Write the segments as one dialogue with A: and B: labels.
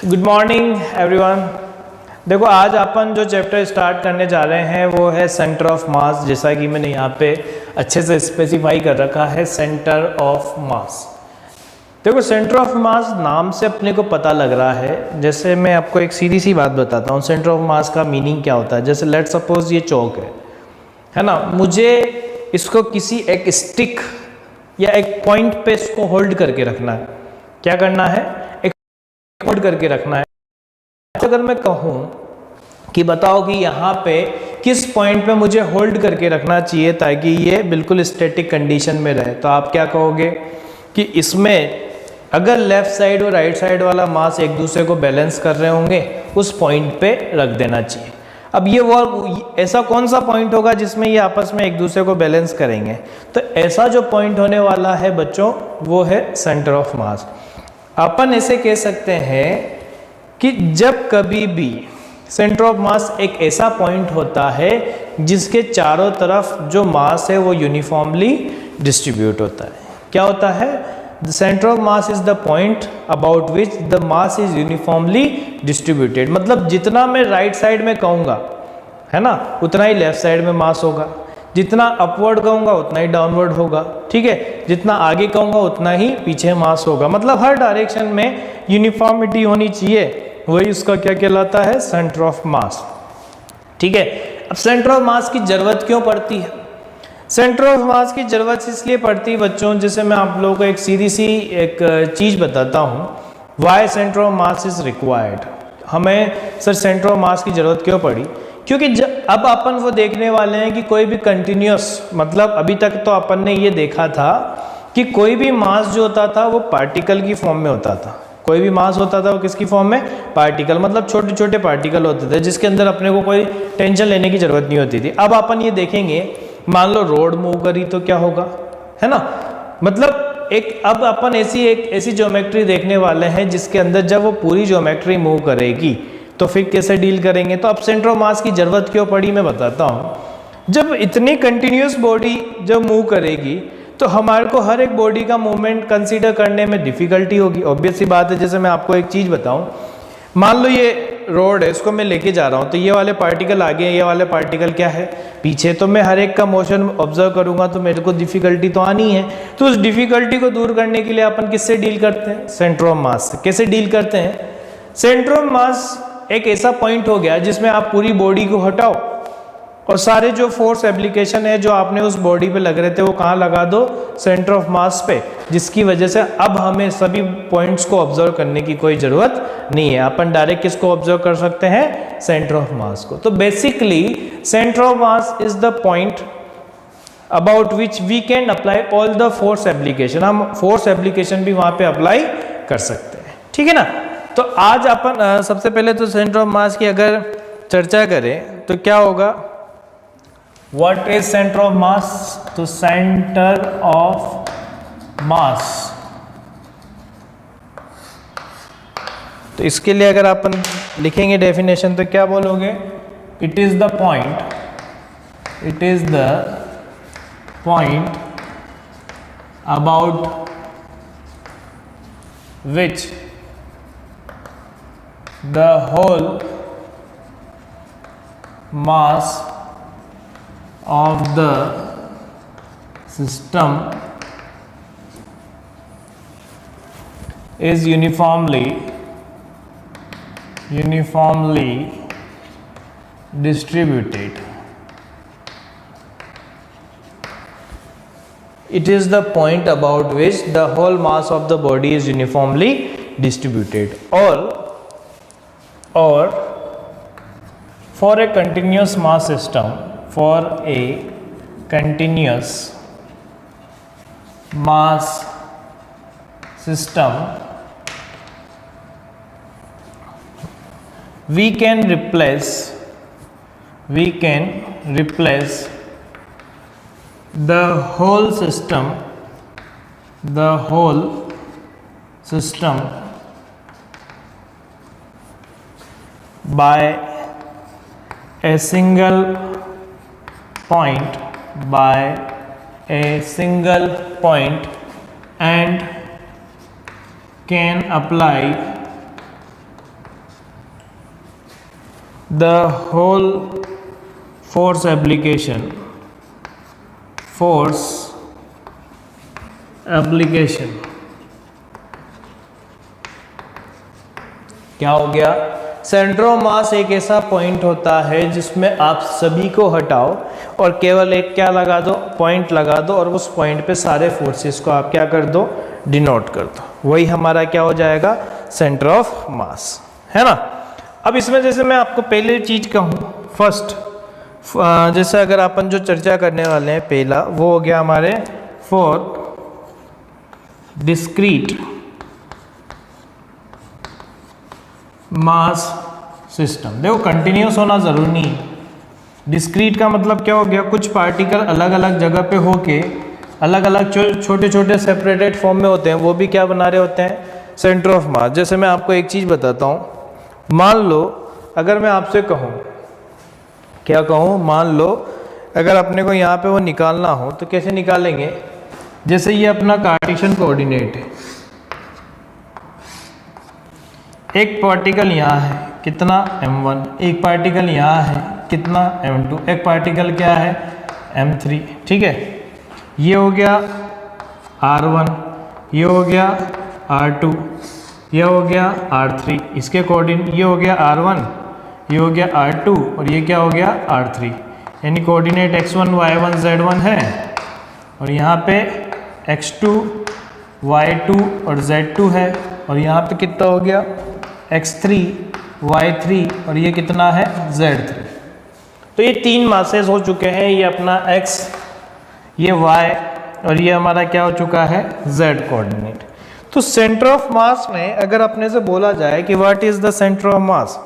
A: Good morning everyone. देखो आज अपन जो चैप्टर स्टार्ट करने जा रहे हैं वो है सेंटर ऑफ मास। जैसा कि मैंने यहाँ पे अच्छे से स्पेसिफाई कर रखा है सेंटर ऑफ मास। देखो सेंटर ऑफ मास नाम से अपने को पता लग रहा है। जैसे मैं आपको एक सीधी सी बात बताता हूँ, सेंटर ऑफ मास का मीनिंग क्या होता है। जैसे लेट सपोज ये चौक है ना, मुझे इसको किसी एक स्टिक या एक पॉइंट पे इसको होल्ड करके रखना है। क्या करना है? एक होल्ड करके रखना है। अगर मैं कहूँ कि बताओ कि यहाँ पे किस पॉइंट पे मुझे होल्ड करके रखना चाहिए ताकि ये बिल्कुल स्टैटिक कंडीशन में रहे, तो आप क्या कहोगे कि इसमें अगर लेफ्ट साइड और राइट साइड वाला मास एक दूसरे को बैलेंस कर रहे होंगे उस पॉइंट पे रख देना चाहिए। अब ये वो ऐसा कौन सा पॉइंट होगा जिसमें ये आपस में एक दूसरे को बैलेंस करेंगे? तो ऐसा जो पॉइंट होने वाला है बच्चों वो है सेंटर ऑफ मास। अपन ऐसे कह सकते हैं कि जब कभी भी सेंटर ऑफ मास एक ऐसा पॉइंट होता है जिसके चारों तरफ जो मास है वो यूनिफॉर्मली डिस्ट्रीब्यूट होता है। क्या होता है? The centre of mass is the point about which the mass is uniformly distributed. मतलब जितना मैं राइट साइड में कहूँगा है ना, उतना ही लेफ्ट साइड में मास होगा। जितना अपवर्ड कहूँगा उतना ही डाउनवर्ड होगा। ठीक है, जितना आगे कहूँगा उतना ही पीछे मास होगा। मतलब हर डायरेक्शन में यूनिफॉर्मिटी होनी चाहिए। वही उसका क्या कहलाता है? सेंटर ऑफ मास। ठीक है, अब सेंटर ऑफ मास की जरूरत क्यों पड़ती है? सेंटर ऑफ मास की जरूरत इसलिए पड़ती है बच्चों, जैसे मैं आप लोगों को एक सीधी सी एक चीज बताता हूँ। Why centre of mass is required. हमें सर सेंटर ऑफ मास की जरूरत क्यों पड़ी? क्योंकि अब अपन वो देखने वाले हैं कि कोई भी कंटिन्यूस, मतलब अभी तक तो अपन ने ये देखा था कि कोई भी मास जो होता था वो पार्टिकल की फॉर्म में होता था। कोई भी मास होता था वो किसकी फॉर्म में? पार्टिकल। मतलब छोटे छोटे पार्टिकल होते थे जिसके अंदर अपने को कोई टेंशन लेने की जरूरत नहीं होती थी। अब अपन ये देखेंगे, मान लो रोड मूव करी तो क्या होगा, है ना। मतलब अब अपन ऐसी ज्योमेट्री देखने वाले हैं जिसके अंदर जब वो पूरी ज्योमेट्री मूव करेगी तो फिर कैसे डील करेंगे। तो अब सेंटर ऑफ मास की जरूरत क्यों पड़ी मैं बताता हूँ। जब इतनी कंटिन्यूस बॉडी जब मूव करेगी तो हमारे को हर एक बॉडी का मूवमेंट कंसीडर करने में डिफिकल्टी होगी। ऑब्वियस सी बात है। जैसे मैं आपको एक चीज़ बताऊं, मान लो ये रोड है, इसको मैं लेके जा रहा हूं, तो ये वाले पार्टिकल आगे हैं, ये वाले पार्टिकल क्या है? पीछे। तो मैं हर एक का मोशन ऑब्जर्व करूंगा तो मेरे को डिफिकल्टी तो आनी है। तो उस डिफिकल्टी को दूर करने के लिए अपन किससे डील करते हैं? सेंटर ऑफ मास से। कैसे डील करते हैं? सेंटर ऑफ मास एक ऐसा पॉइंट हो गया जिसमें आप पूरी बॉडी को हटाओ और सारे जो फोर्स एप्लीकेशन है जो आपने उस बॉडी पे लग रहे थे वो कहाँ लगा दो? सेंटर ऑफ मास पे। जिसकी वजह से अब हमें सभी पॉइंट्स को ऑब्जर्व करने की कोई जरूरत नहीं है। अपन डायरेक्ट किसको ऑब्जर्व कर सकते हैं? सेंटर ऑफ मास को। तो basically centre of mass is the point about which we can apply all the force application. हम फोर्स एप्लीकेशन भी वहां पे अप्लाई कर सकते हैं। ठीक है ना। तो आज अपन सबसे पहले तो सेंटर ऑफ मास की अगर चर्चा करें तो क्या होगा? What is center of mass? तो center of mass, तो इसके लिए अगर अपन लिखेंगे डेफिनेशन तो क्या बोलोगे? It is the point, it is the point about which the whole mass of the system is uniformly distributed. It is the point about which the whole mass of the body is uniformly distributed. Or for a continuous mass system, for a continuous mass system, we can replace the whole system by a single point and can apply the whole force application क्या हो गया? Centre of मास एक ऐसा point होता है जिसमें आप सभी को हटाओ और केवल एक क्या लगा दो, पॉइंट लगा दो, और उस पॉइंट पे सारे फोर्सेस को आप क्या कर दो, डिनोट कर दो। वही हमारा क्या हो जाएगा, सेंटर ऑफ मास, है ना। अब इसमें जैसे मैं आपको पहले चीज कहूँ, फर्स्ट जैसे अगर अपन जो चर्चा करने वाले हैं पहला, वो हो गया हमारे फॉर डिस्क्रीट मास सिस्टम। देखो कंटिन्यूस होना जरूरी नहीं है। डिस्क्रीट का मतलब क्या हो गया, कुछ पार्टिकल अलग अलग जगह पे होके अलग अलग छोटे छोटे सेपरेटेड फॉर्म में होते हैं, वो भी क्या बना रहे होते हैं, सेंटर ऑफ मास। जैसे मैं आपको एक चीज़ बताता हूँ, मान लो अगर मैं आपसे कहूँ, क्या कहूँ, मान लो अगर अपने को यहाँ पे वो निकालना हो तो कैसे निकालेंगे, जैसे ये अपना कार्टेशियन कोऑर्डिनेट है, एक पार्टिकल यहाँ है कितना m1, एक पार्टिकल यहाँ है कितना m2, एक पार्टिकल क्या है m3, ठीक है। ये हो गया r1, ये हो गया r2, ये हो गया r3, इसके कोऑर्डिनेट, ये हो गया r1, ये हो गया r2 और ये क्या हो गया r3, यानी कोऑर्डिनेट x1 y1 z1 है, और यहाँ पे x2 y2 और z2 है, और यहाँ पे कितना हो गया x3 y3 और ये कितना है z3। तो ये तीन मासेस हो चुके हैं, ये अपना x, ये y और ये हमारा क्या हो चुका है z कोऑर्डिनेट। तो सेंटर ऑफ मास में अगर अपने से बोला जाए कि what is the centre of मास,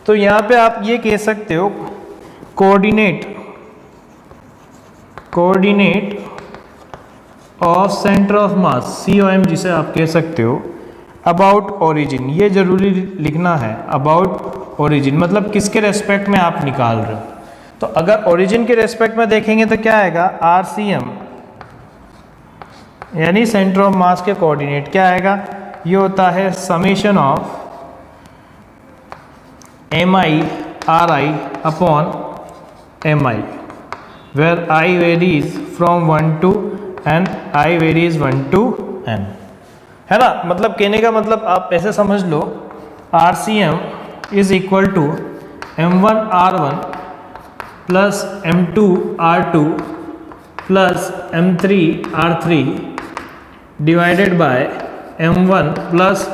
A: तो यहाँ पे आप ये कह सकते हो coordinate of centre of mass COM, जिसे आप कह सकते हो अबाउट ओरिजिन। ये जरूरी लिखना है, अबाउट ओरिजिन मतलब किसके रेस्पेक्ट में आप निकाल रहे हो। तो अगर ओरिजिन के रेस्पेक्ट में देखेंगे तो क्या आएगा, RCM यानी सेंटर ऑफ मास के कोऑर्डिनेट क्या आएगा, ये होता है summation of MI RI upon MI, where I varies from 1 to n, I varies 1 to n, है ना। मतलब कहने का मतलब आप ऐसे समझ लो, RCM is equal to M1 R1 plus M2 R2 plus M3 R3 divided by M1 plus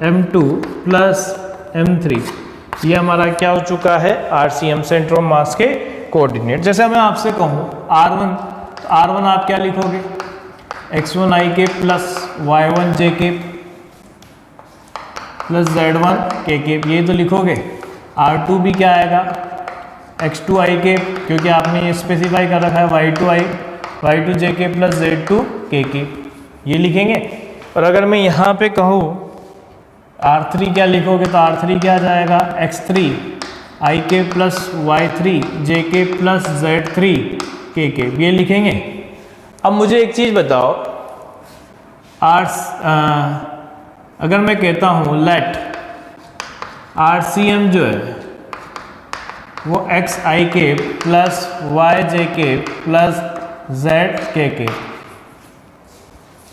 A: M2 plus M3। ये हमारा क्या हो चुका है, RCM सेंटर ऑफ मास के कोऑर्डिनेट। जैसे मैं आपसे कहूँ R1, तो R1 आप क्या लिखोगे, x1 i के प्लस y1 j के प्लस z1 k के, ये तो लिखोगे। R2 भी क्या आएगा, x2 i के, क्योंकि आपने ये स्पेसिफाई कर रखा है y2 j के प्लस z2 k के, ये लिखेंगे। और अगर मैं यहाँ पे कहूँ R3 क्या लिखोगे, तो R3 क्या आ जाएगा, x3 i के प्लस y3 j के प्लस z3 k के, ये लिखेंगे। अब मुझे एक चीज़ बताओ, अगर मैं कहता हूँ लेट RCM जो है वो xi के प्लस yj के प्लस zk के,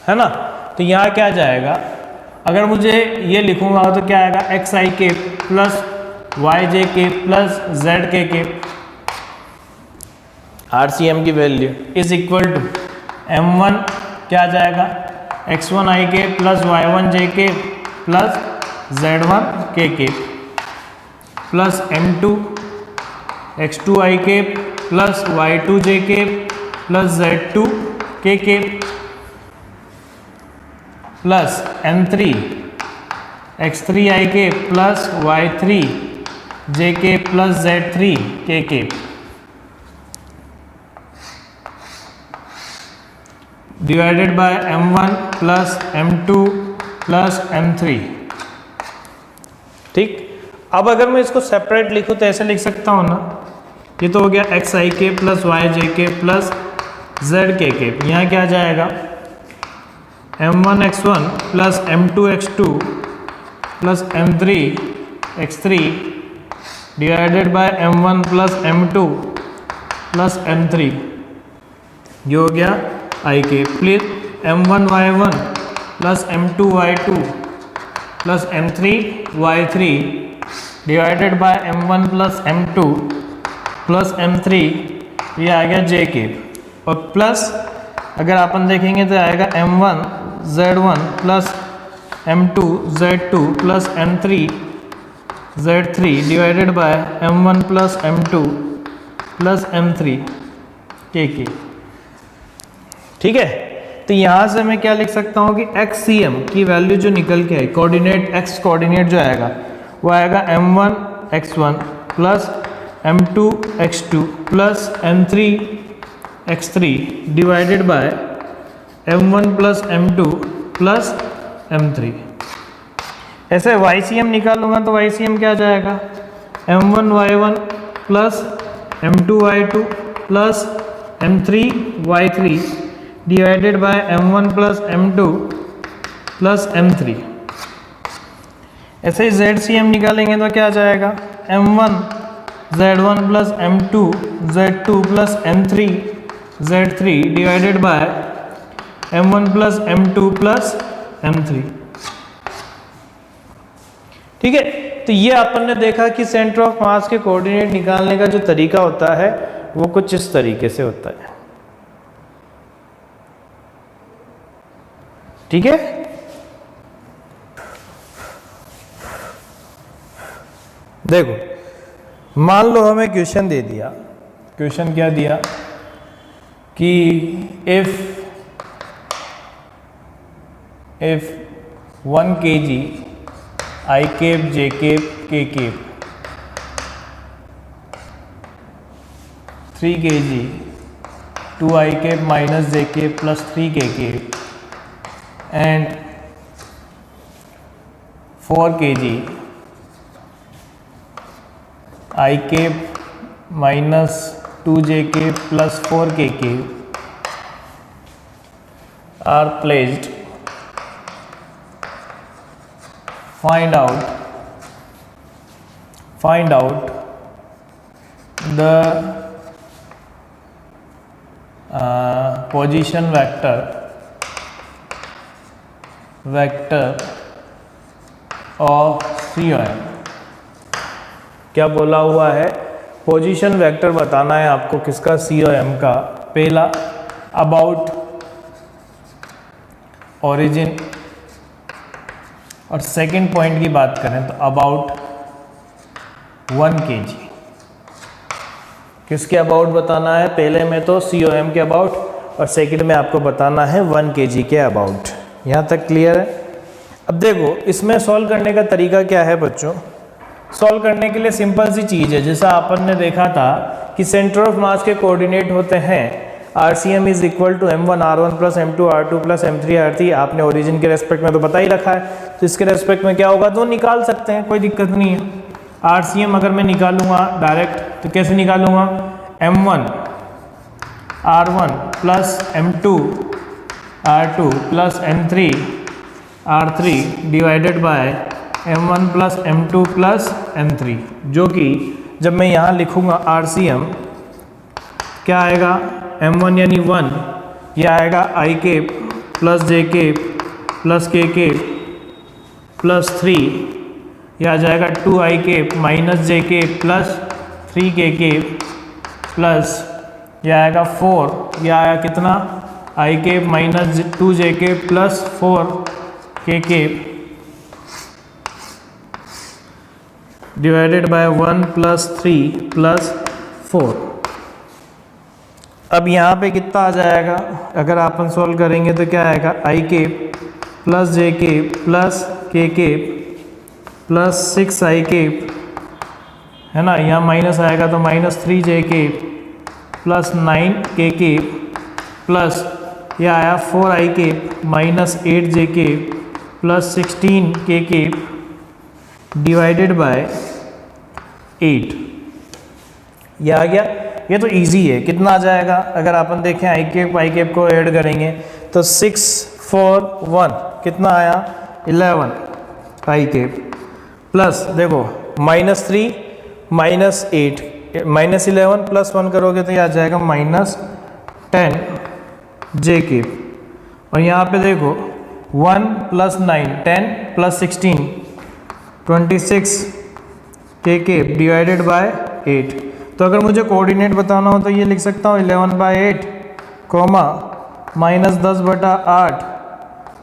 A: है ना। तो यहाँ क्या जाएगा, अगर मुझे ये लिखूंगा तो क्या आएगा, xi के प्लस yj के प्लस zk के RCM की value is equal to M1 क्या आ जाएगा, x1 i के प्लस y1 j के प्लस z1 k के प्लस M2 x2 i के प्लस y2 j के प्लस z2 k के प्लस M3 x3 i के प्लस y3 j के प्लस z3 k के divided by M1 plus M2 plus M3। ठीक, अब अगर मैं इसको सेपरेट लिखूँ तो ऐसे लिख सकता हूँ ना, ये तो हो गया xi के प्लस yj के प्लस zk के, यहाँ क्या आ जाएगा M1 x1 plus M2 x2 plus M3 x3 divided by m1 plus m2 plus m3, ये हो गया आई के। Please m1 y1 plus m2 y2 plus m3 y3 divided by m1 plus m2 plus m3, ये आ गया जे के। और plus अगर अपन देखेंगे तो आएगा m1 z1 plus m2 z2 plus m3 z3 divided by m1 plus m2 plus m3 के। ठीक है, तो यहाँ से मैं क्या लिख सकता हूँ कि XCM की वैल्यू जो निकल के आई, कोऑर्डिनेट x कोऑर्डिनेट जो आएगा वो आएगा m1 x1 plus m2 x2 plus m3 x3 divided by m1 plus m2 plus m3। ऐसे YCM निकालूंगा तो YCM क्या जाएगा, m1 y1 plus m2 y2 plus m3 y3 divided by m1 plus m2 plus m3। ऐसे ही ZCM निकालेंगे तो क्या जाएगा, m1 z1 plus m2 z2 plus m3 z3 divided by m1 plus m2 plus m3। ठीक है, तो ये अपन ने देखा कि सेंटर ऑफ मास के कोऑर्डिनेट निकालने का जो तरीका होता है वो कुछ इस तरीके से होता है। ठीक है, देखो मान लो हमें क्वेश्चन दे दिया, क्वेश्चन क्या दिया कि if 1 kg I cap J cap K cap 3 kg 2 I cap minus J cap plus 3 K cap and 4 kg I cap minus 2J cap plus 4K cap are placed, find out the position vector of COM। क्या बोला हुआ है, position vector बताना है आपको किसका, COM का। पहला अबाउट ओरिजिन, और सेकंड पॉइंट की बात करें तो अबाउट 1 kg। किसके अबाउट बताना है, पहले में तो COM के अबाउट और सेकंड में आपको बताना है 1 kg के अबाउट। यहाँ तक क्लियर है। अब देखो इसमें सॉल्व करने का तरीका क्या है बच्चों, सॉल्व करने के लिए सिंपल सी चीज़ है, जैसा अपन ने देखा था कि सेंटर ऑफ मास के कोऑर्डिनेट होते हैं RCM is equal to m1 r1 plus m2 r2 plus m3 r3। आपने ओरिजिन के रेस्पेक्ट में तो बता ही रखा है, तो इसके रेस्पेक्ट में क्या होगा तो निकाल सकते हैं, कोई दिक्कत नहीं है। RCM अगर मैं निकालूंगा डायरेक्ट तो कैसे निकालूंगा, m1 r1 plus m2 r2 plus m3 r3 divided by m1 plus m2 plus m3, जो कि जब मैं यहाँ लिखूँगा RCM क्या आएगा, m1 यानी 1, यह आएगा I cap plus J cap plus K cap plus 3, यह आ जाएगा 2I cap minus J cap plus 3K cap plus यह आएगा 4, यह आया कितना I cap minus 2J cap plus 4K cap divided by 1 plus 3 plus 4। अब यहाँ पे कितना आ जाएगा, अगर अपन सॉल्व करेंगे तो क्या आएगा, I cap plus J cap plus K cap plus 6I cap, है ना, यहाँ माइनस आएगा तो minus 3J cap plus 9K cap plus यह आया 4I cap minus 8J cap plus 16K cap divided by 8। यह आ गया, ये तो इजी है। कितना आ जाएगा, अगर अपन देखें आई कैप को ऐड करेंगे तो 6 4 1 कितना आया 11 आई कैप प्लस देखो -3 -8 -11 + 1 करोगे तो ये आ जाएगा -10 जे क्यूब। और यहाँ पे देखो 1 + 9 10 + 16 26 के क्यूब डिवाइडेड बाय 8। तो अगर मुझे कोऑर्डिनेट बताना हो तो ये लिख सकता हूँ 11/8 कोमा -10/8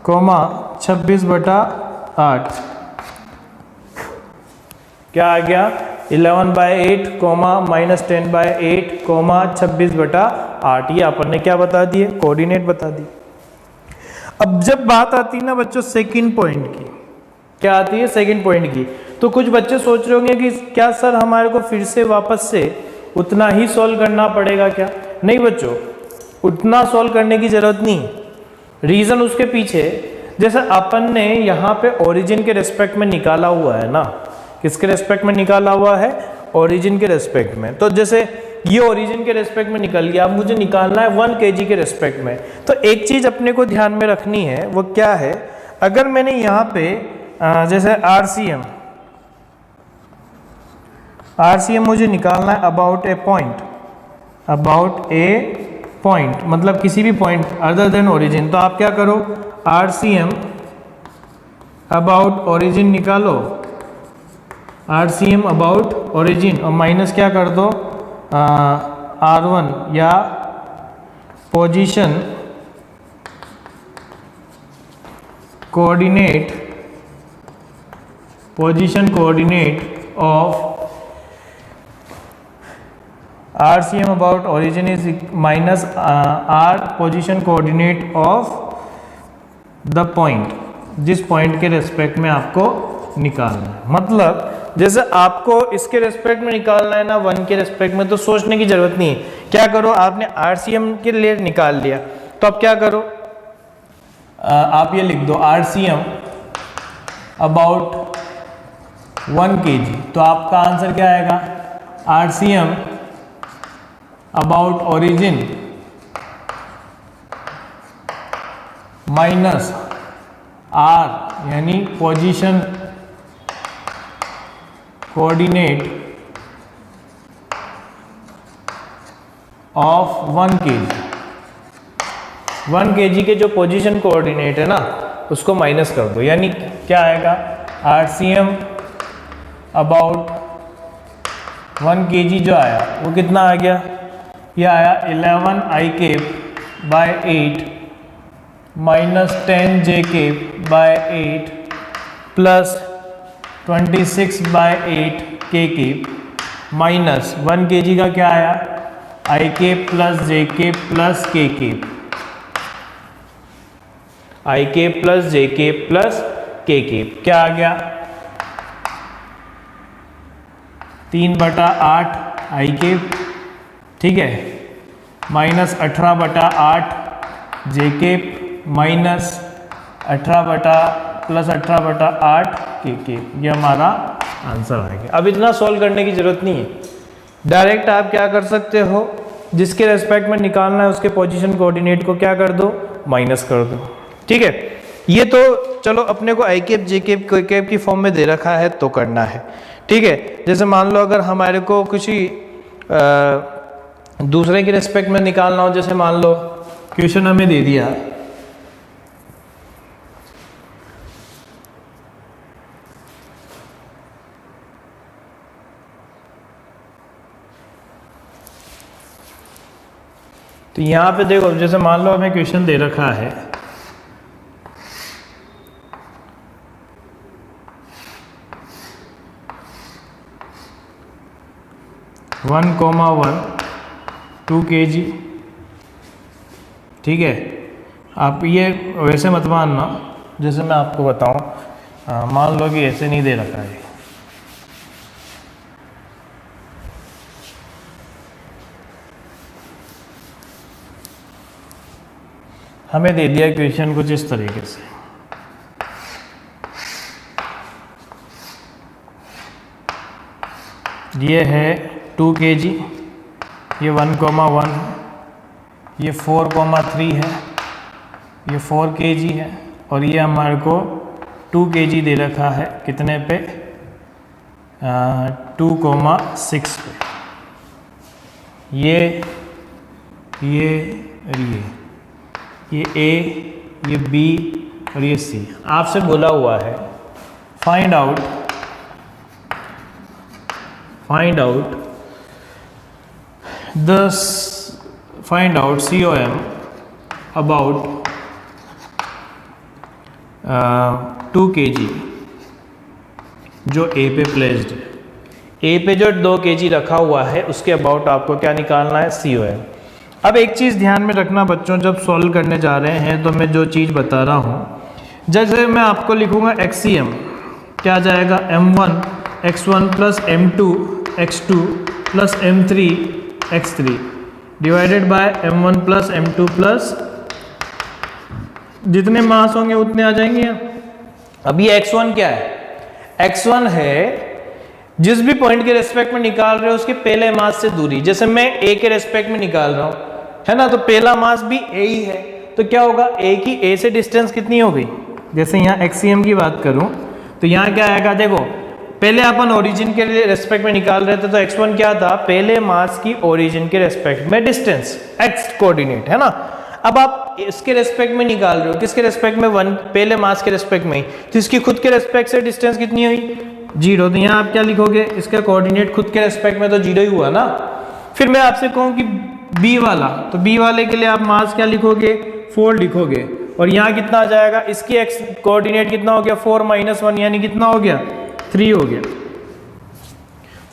A: कोमा 26/8। क्या आ गया 11/8 कोमा -10/8 कोमा 26/8। ये अपन ने क्या बता दिए, कोऑर्डिनेट बता दिए। अब जब बात आती है ना बच्चों सेकंड पॉइंट की, क्या आती है सेकंड पॉइंट की, तो कुछ बच्चे सोच रहे होंगे कि क्या सर हमारे को फिर से वापस से उतना ही सॉल्व करना पड़ेगा क्या? नहीं बच्चों, उतना सॉल्व करने की जरूरत नहीं। रीजन उसके पीछे, जैसे अपन ने यहाँ पे ओरिजिन के रेस्पेक्ट में निकाला हुआ है ना, किसके रेस्पेक्ट में निकाला हुआ है, ओरिजिन के रेस्पेक्ट में। तो जैसे ये ओरिजिन के रेस्पेक्ट में निकल गया, अब मुझे निकालना है 1 kg के रेस्पेक्ट में। तो एक चीज अपने को ध्यान में रखनी है, वो क्या है, अगर मैंने यहाँ पे जैसे आरसीएम मुझे निकालना है अबाउट ए पॉइंट, मतलब किसी भी पॉइंट अदर देन ओरिजिन, तो आप क्या करो आरसीएम अबाउट ओरिजिन निकालो, आरसीएम अबाउट ओरिजिन, और माइनस क्या कर दो R1 या position coordinate of RCM about origin is minus R position coordinate of the point, जिस पॉइंट के रेस्पेक्ट में आपको निकालना है। मतलब जैसे आपको इसके रेस्पेक्ट में निकालना है ना 1 के रेस्पेक्ट में, तो सोचने की जरूरत नहीं है। क्या करो, आपने RCM के लिए निकाल लिया, तो अब क्या करो आप ये लिख दो RCM अबाउट 1 kg, तो आपका आंसर क्या आएगा RCM about origin minus R यानी position coordinate of 1 kg। 1 kg के जो पोजीशन कोऑर्डिनेट है ना उसको माइनस कर दो, यानी क्या आएगा RCM अबाउट 1 kg जो आया वो कितना आ गया, यह आया 11I/8 minus 10J/8 plus 26/8 K minus 1 kg का क्या आया I plus J plus K, I plus J plus K, क्या आ गया 3/8 I, ठीक है, minus 18/8 J minus 18 plus 18/8 K। ये हमारा आंसर आएगा। अब इतना सॉल्व करने की जरूरत नहीं है, डायरेक्ट आप क्या कर सकते हो, जिसके रेस्पेक्ट में निकालना है उसके पोजीशन कोऑर्डिनेट को क्या कर दो, माइनस कर दो। ठीक है, ये तो चलो अपने को I कैप J कैप की फॉर्म में दे रखा है तो करना है। ठीक है, जैसे मान लो अगर हमारे को कुछ ही दूसरे के रेस्पेक्ट में निकालना हो, जैसे मान लो क्वेश्चन हमें दे दिया तो यहाँ पे देखो, जैसे मान लो हमें क्वेश्चन दे रखा है 1,1 2 kg। ठीक है, आप ये वैसे मत मानना, जैसे मैं आपको बताऊं, मान लो कि ऐसे नहीं दे रखा है, हमें दे दिया क्वेश्चन कुछ इस तरीके से। ये है 2 kg, ये 1,1 है, ये 4,3 है, ये 4 kg है, और ये हमारे को 2 kg दे रखा है कितने पे 2,6 पे, ये A, ये B और ये C। आपसे बोला हुआ है find out COM about 2 kg जो A पे प्लेस्ड है। A पे जो 2 kg रखा हुआ है उसके अबाउट आपको क्या निकालना है, COM। अब एक चीज़ ध्यान में रखना बच्चों, जब सॉल्व करने जा रहे हैं तो मैं जो चीज़ बता रहा हूँ, जैसे मैं आपको लिखूँगा XCM, क्या जाएगा M1 X1 plus M2 X2 plus M3 X3 divided by M1 plus M2 plus जितने मास होंगे उतने आ जाएंगे। अब ये X1 क्या है, X1 है जिस भी पॉइंट के रेस्पेक्ट में निकाल रहे हो उसके पहले मास से दूरी। जैसे मैं A के रेस्पेक्ट में निकाल रहा हूँ, है ना, तो पहला मास भी A ही है, तो क्या होगा, A की A से डिस्टेंस कितनी हो गई। जैसे यहाँ XCM की बात करूँ तो यहाँ क्या आएगा, देखो पहले अपन ओरिजिन के रेस्पेक्ट में निकाल रहे थे तो X1 क्या था, पहले मास की ओरिजिन के रेस्पेक्ट में डिस्टेंस, X कोऑर्डिनेट, है ना। अब आप इसके रेस्पेक्ट में निकाल रहे हो, किसके रेस्पेक्ट में, पहले मास के रेस्पेक्ट में, तो इसकी खुद के रेस्पेक्ट से डिस्टेंस कितनी हुई, 0। तो यहाँ आप क्या लिखोगे, इसका कोऑर्डिनेट खुद के रेस्पेक्ट में तो 0 ही हुआ ना। फिर मैं आपसे कहूँ कि B वाला, तो B वाले के लिए आप मास क्या लिखोगे, 4 लिखोगे, और यहाँ कितना आ जाएगा, इसकी x कोऑर्डिनेट कितना हो गया, 4 - 1 यानी कितना हो गया, 3 हो गया।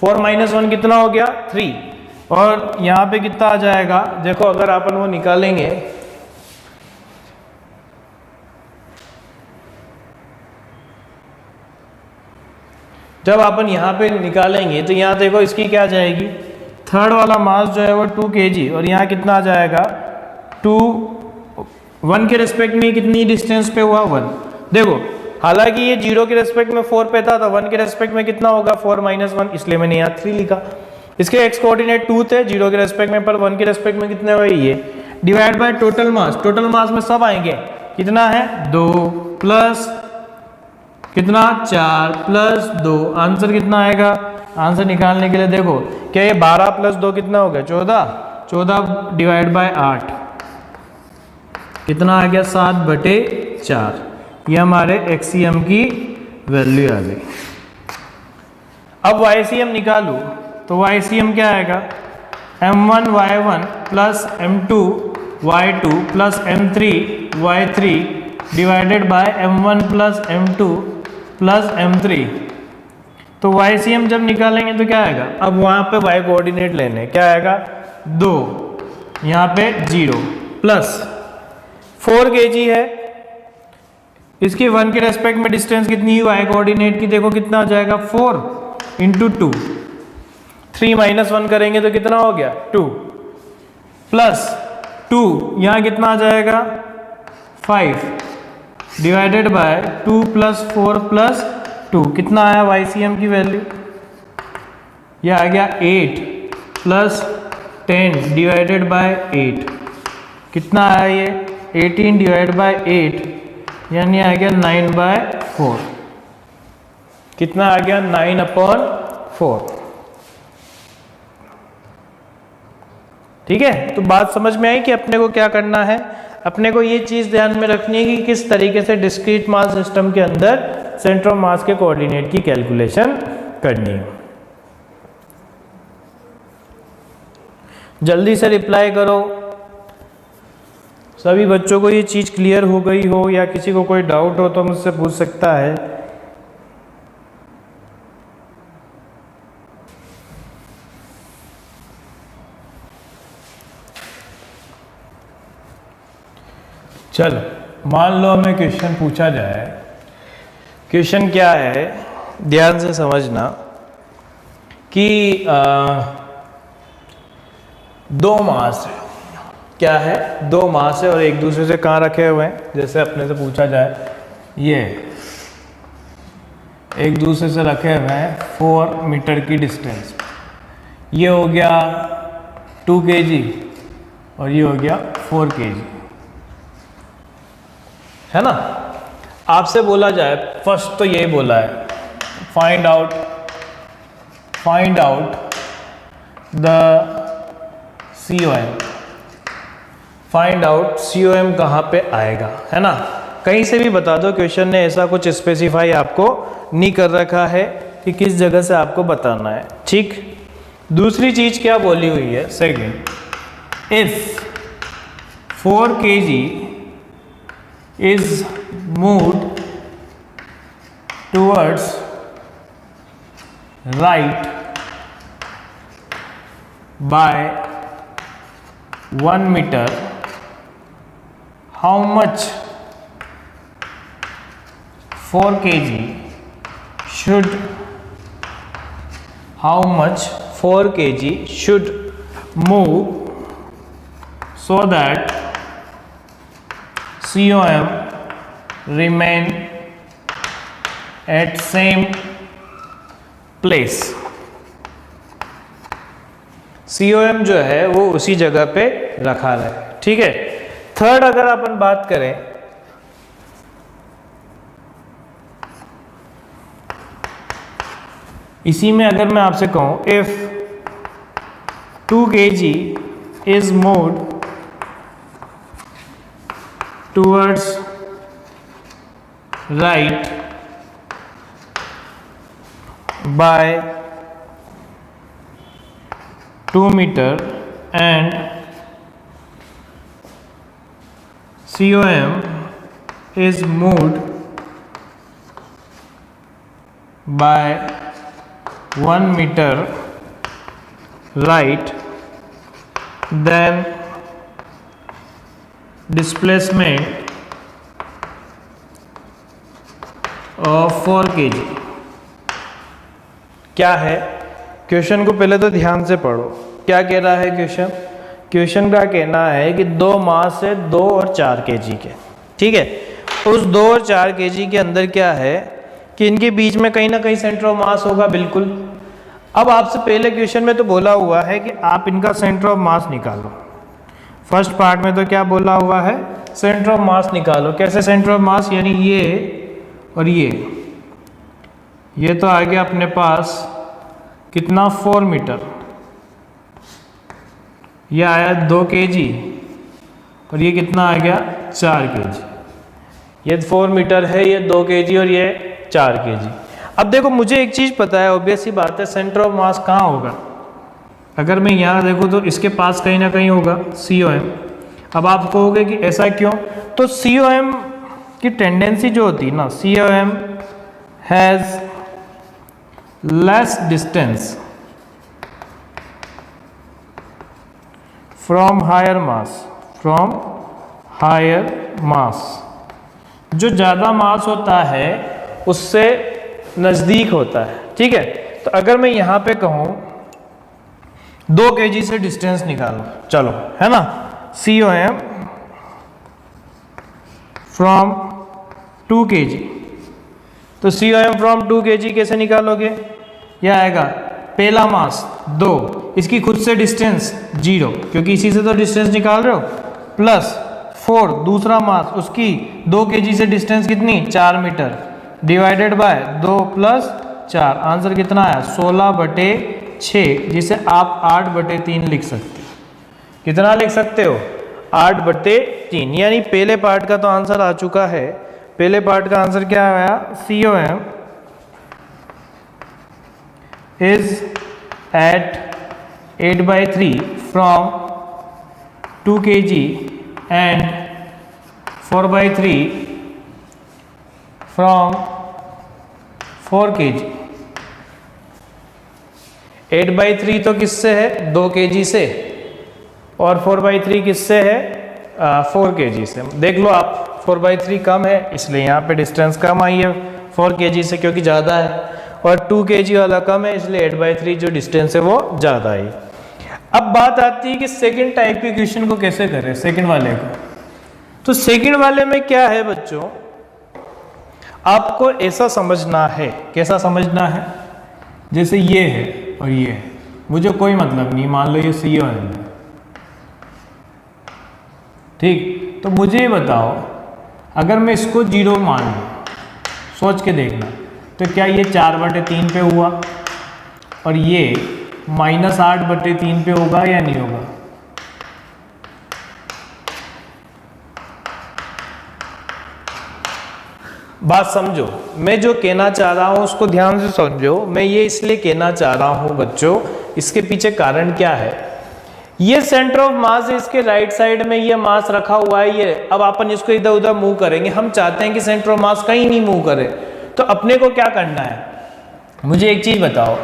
A: 4 - 1 कितना हो गया, 3। और यहाँ पे कितना आ जाएगा, देखो अगर अपन वो निकालेंगे, जब अपन यहाँ पे निकालेंगे तो यहाँ देखो इसकी क्या जाएगी, थर्ड वाला मास जो है वो 2 kg, और यहाँ कितना आ जाएगा 1 के रेस्पेक्ट में कितनी डिस्टेंस पे हुआ, 1। देखो हालांकि ये 0 के रेस्पेक्ट में 4 पे था, तो 1 के रेस्पेक्ट में कितना होगा, 4 - 1, इसलिए मैंने यहाँ 3 लिखा। इसके x कोऑर्डिनेट 2 थे 0 के रेस्पेक्ट में, पर 1 के रेस्पेक्ट में कितने हुए, ये डिवाइड बाय टोटल मास में सब आएंगे, कितना है 2 प्लस कितना 4 प्लस 2, आंसर कितना आएगा। आंसर निकालने के लिए देखो क्या ये 12 प्लस 2 कितना हो गया, 14 डिवाइड बाय 8 कितना आ गया, 7/4। ये हमारे XCM की वैल्यू आ गई। अब YCM निकालूं तो YCM क्या आएगा, M1 Y1 plus M2 Y2 plus M3 Y3 divided by M1 plus M2 plus M3। तो YCM जब निकालेंगे तो क्या आएगा, अब वहाँ पे Y कोऑर्डिनेट लेने, क्या आएगा 2, यहाँ पे 0 प्लस 4 kg है, इसकी 1 के रेस्पेक्ट में डिस्टेंस कितनी है Y कोऑर्डिनेट की, देखो कितना आ जाएगा 4 × 2, 3 - 1 करेंगे तो कितना हो गया 2 प्लस 2, यहाँ कितना आ जाएगा 5 डिवाइडेड बाय 2 प्लस 4 प्लस 2, कितना आया YCM की वैल्यू, यह आ गया 8 प्लस 10 डिवाइडेड बाय 8, कितना आया ये 18 डिवाइड बाय 8 यानी आ गया 9/4, कितना आ गया 9/4। ठीक है, तो बात समझ में आई कि अपने को क्या करना है। अपने को ये चीज़ ध्यान में रखनी है कि किस तरीके से डिस्क्रीट मास सिस्टम के अंदर सेंटर ऑफ मास के कोऑर्डिनेट की कैलकुलेशन करनी है। जल्दी से रिप्लाई करो। सभी बच्चों को ये चीज़ क्लियर हो गई हो, या किसी को कोई डाउट हो तो मुझसे पूछ सकता है। चलो मान लो हमें क्वेश्चन पूछा जाए, क्वेश्चन क्या है ध्यान से समझना कि 2 मास है, क्या है 2 मास है और एक दूसरे से कहाँ रखे हुए हैं, जैसे अपने से पूछा जाए ये एक दूसरे से रखे हुए हैं 4 मीटर की डिस्टेंस, ये हो गया 2 kg और ये हो गया 4 kg, है ना। आपसे बोला जाए, फर्स्ट तो ये बोला है find out find out the COM, find out COM कहाँ पे आएगा, है ना। कहीं से भी बता दो, क्वेश्चन ने ऐसा कुछ स्पेसिफाई आपको नहीं कर रखा है कि किस जगह से आपको बताना है, ठीक। दूसरी चीज क्या बोली हुई है, second, if 4 kg is moved towards right by 1 meter, how much 4 kg should, how much 4 kg should move so that COM remain at same place। COM जो है वो उसी जगह पे रखा रहे, ठीक है। थर्ड अगर अपन बात करें, इसी में अगर मैं आपसे कहूं, if 2 kg is moved towards right by 2 meter and COM is moved by 1 meter right, then displacement of 4 kg क्या है। क्वेश्चन को पहले तो ध्यान से पढ़ो, क्या कह रहा है क्वेश्चन। क्वेश्चन का कहना है कि दो मास है 2 और 4 kg के, ठीक है। उस 2 और 4 kg के अंदर क्या है कि इनके बीच में कहीं ना कहीं सेंटर ऑफ मास होगा, बिल्कुल। अब आपसे पहले क्वेश्चन में तो बोला हुआ है कि आप इनका सेंटर ऑफ मास निकालो। फर्स्ट पार्ट में तो क्या बोला हुआ है, सेंटर ऑफ मास निकालो। कैसे सेंटर ऑफ मास, यानी ये और ये तो आ गया अपने पास कितना, 4 मीटर। ये आया 2 kg और ये कितना आ गया, 4 kg। ये 4 मीटर है, ये 2 kg और ये 4 kg। अब देखो मुझे एक चीज़ पता है, ऑब्वियस ही बात है, सेंटर ऑफ मास कहाँ होगा। अगर मैं यहाँ देखूँ तो इसके पास कहीं ना कहीं होगा COM। अब आप कहोगे कि ऐसा क्यों, तो COM की टेंडेंसी जो होती है ना, COM has less distance from higher mass, from higher mass. जो ज़्यादा मास होता है उससे नज़दीक होता है, ठीक है। तो अगर मैं यहाँ पे कहूँ 2 kg से डिस्टेंस निकालो, चलो, है ना। COM फ्रॉम 2 kg, तो COM फ्रॉम 2 kg कैसे निकालोगे, यह आएगा पहला मास 2, इसकी खुद से डिस्टेंस 0 क्योंकि इसी से तो डिस्टेंस निकाल रहे हो, प्लस 4 दूसरा मास, उसकी 2 kg से डिस्टेंस कितनी, 4 metre, divided by 2 plus 4, answer कितना आया, 16/6, जिसे आप 8/3 लिख सकते हो। कितना लिख सकते हो, 8/3। यानी पहले पार्ट का तो आंसर आ चुका है। पहले पार्ट का आंसर क्या आया, COM is at 8/3 from 2 kg and 4/3 from 4 kg। 8/3 तो किससे है, 2 kg से, और 4/3 किससे है, 4 kg से। देख लो आप, 4/3 कम है इसलिए यहाँ पे डिस्टेंस कम आई है 4 kg से, क्योंकि ज़्यादा है, और 2 kg वाला कम है इसलिए 8/3 जो डिस्टेंस है वो ज़्यादा है। अब बात आती है कि सेकंड टाइप के क्वेश्चन को कैसे करें, सेकंड वाले को। तो सेकंड वाले में क्या है बच्चों, आपको ऐसा समझना है, कैसा समझना है, जैसे ये है और ये है, मुझे कोई मतलब नहीं, मान लो ये COM है, ठीक। तो मुझे ये बताओ, अगर मैं इसको 0 मान लूँ, सोच के देखना, तो क्या ये 4/3 पे हुआ, और ये -8/3 पे होगा या नहीं होगा? बात समझो, मैं जो कहना चाह रहा हूं उसको ध्यान से समझो। मैं ये इसलिए कहना चाह रहा हूं बच्चों, इसके पीछे कारण क्या है। ये सेंटर ऑफ मास है, इसके राइट साइड में ये मास रखा हुआ है ये। अब अपन इसको इधर उधर मूव करेंगे, हम चाहते हैं कि सेंटर ऑफ मास कहीं नहीं मूव करे, तो अपने को क्या करना है? मुझे एक चीज बताओ,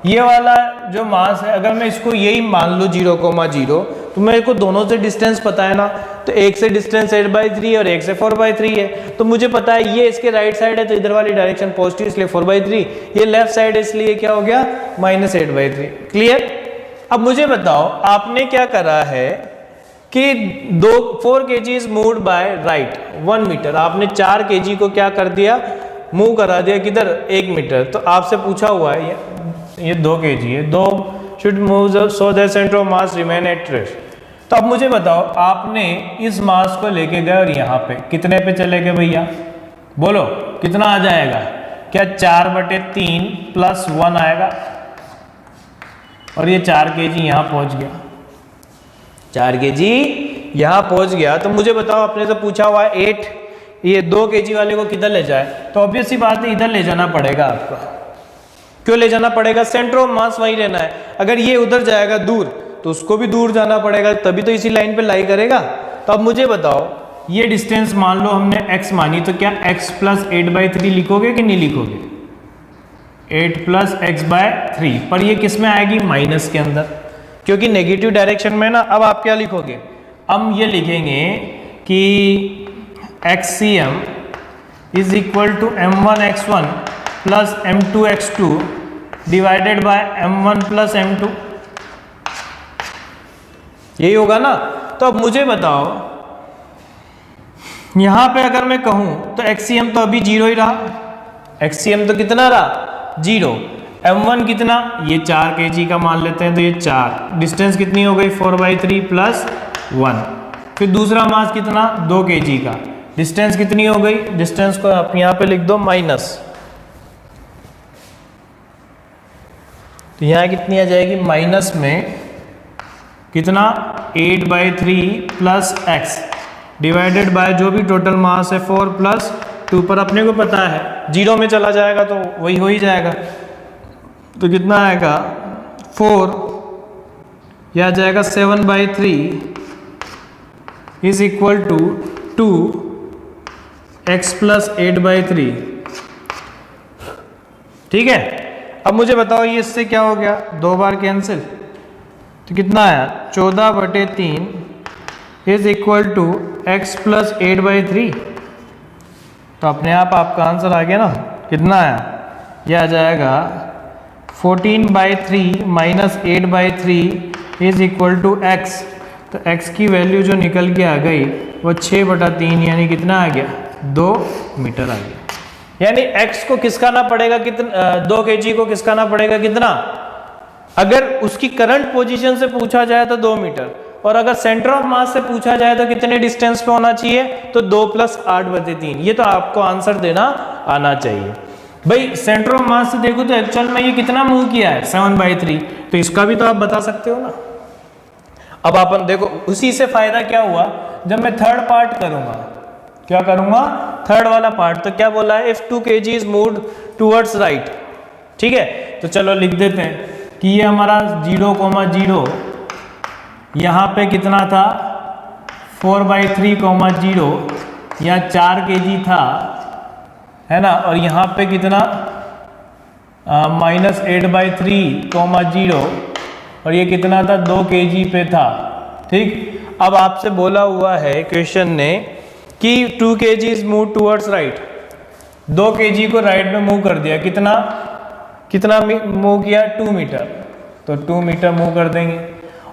A: ये वाला जो मास है अगर मैं इसको यही मान लूँ 0,0, तो मेरे को दोनों से डिस्टेंस पता है ना, तो एक से डिस्टेंस 8/3 और एक से 4/3 है, तो मुझे पता है ये इसके राइट साइड है तो इधर वाली डायरेक्शन पॉजिटिव इसलिए 4/3, ये लेफ्ट साइड है इसलिए क्या हो गया -8/3। क्लियर? अब मुझे बताओ आपने क्या करा है कि 4 kg is moved by right 1 metre, आपने 4 kg को क्या कर दिया, मूव करा दिया किधर 1 मीटर। तो आपसे पूछा हुआ है ये 2 kg है, 2 should move so that centre of mass remain at rest. तो अब मुझे बताओ आपने इस मास को लेके गए और यहाँ पे कितने पे चले गए भैया, बोलो कितना आ जाएगा? क्या 4/3 + 1 आएगा, और ये 4 kg यहाँ पहुँच गया, 4 kg यहाँ पहुँच गया। तो मुझे बताओ अपने से पूछा हुआ है 8, ये 2 kg वाले को किधर ले जाए? तो ऑब्वियस सी बात है इधर ले जाना पड़ेगा आपको। क्यों ले जाना पड़ेगा? सेंटर ऑफ मास वहीं रहना है। अगर ये उधर जाएगा दूर तो उसको भी दूर जाना पड़ेगा, तभी तो इसी लाइन पे लाई करेगा। तो अब मुझे बताओ ये डिस्टेंस मान लो हमने x मानी, तो क्या x + 8/3 लिखोगे कि नहीं लिखोगे? 8 + x/3, पर ये किस में आएगी? माइनस के अंदर, क्योंकि नेगेटिव डायरेक्शन में ना। अब आप क्या लिखोगे? हम ये लिखेंगे कि XCM is equal to m1x1 + m2x2 divided by m1 + m2, यही होगा ना। तो अब मुझे बताओ यहां पे अगर मैं कहूं तो XCM तो अभी 0 ही रहा, XCM तो कितना रहा 0, m1 कितना, ये 4 kg का मान लेते हैं तो ये 4, डिस्टेंस कितनी हो गई 4/3 + 1, फिर दूसरा मास कितना 2 kg का, डिस्टेंस कितनी हो गई, डिस्टेंस को आप यहाँ पे लिख दो माइनस, तो यहाँ कितनी आ जाएगी माइनस में कितना 8/3 + x डिवाइडेड बाय जो भी टोटल मास है 4 + 2, पर अपने को पता है 0 में चला जाएगा तो वही हो ही जाएगा, तो कितना आएगा 4, यह आ जाएगा 7/3 इज इक्वल टू 2x + 8/3। ठीक है? अब मुझे बताओ ये इससे क्या हो गया, 2 बार कैंसिल, तो कितना आया 14/3 इज इक्वल टू x + 8/3। तो अपने आप आपका आंसर आ गया ना, कितना आया, यह आ जाएगा 14/3 - 8/3 इज इक्वल टू x। तो x की वैल्यू जो निकल के आ गई वो 6/3 यानी कितना आ गया 2 मीटर आ गया। यानी x को खिसकाना पड़ेगा कितना, 2 kg को खिसकाना पड़ेगा कितना, अगर उसकी करंट पोजीशन से पूछा जाए तो 2 मीटर, और अगर सेंटर ऑफ मास से पूछा जाए तो कितने डिस्टेंस पे होना चाहिए, तो 2 + 8/3। ये तो आपको आंसर देना आना चाहिए भाई। सेंटर ऑफ मास से देखो तो एक्चुअल में ये कितना मूव किया है 7/3, तो इसका भी तो आप बता सकते हो ना। अब अपन देखो उसी से फायदा क्या हुआ, जब मैं थर्ड पार्ट करूंगा, क्या करूंगा थर्ड वाला पार्ट, तो क्या बोला है if 2 kg is moved towards right. ठीक है, तो चलो लिख देते हैं कि ये हमारा 0,0 यहाँ पे कितना था 4/3,0, यहाँ 4 kg था, है ना, और यहाँ पे कितना -8/3,0, और ये कितना था 2 kg पे था। ठीक, अब आपसे बोला हुआ है क्वेश्चन ने कि 2 kg is move towards right, 2 kg को राइट में मूव कर दिया, कितना कितना मूव किया 2 मीटर, तो 2 मीटर मूव कर देंगे,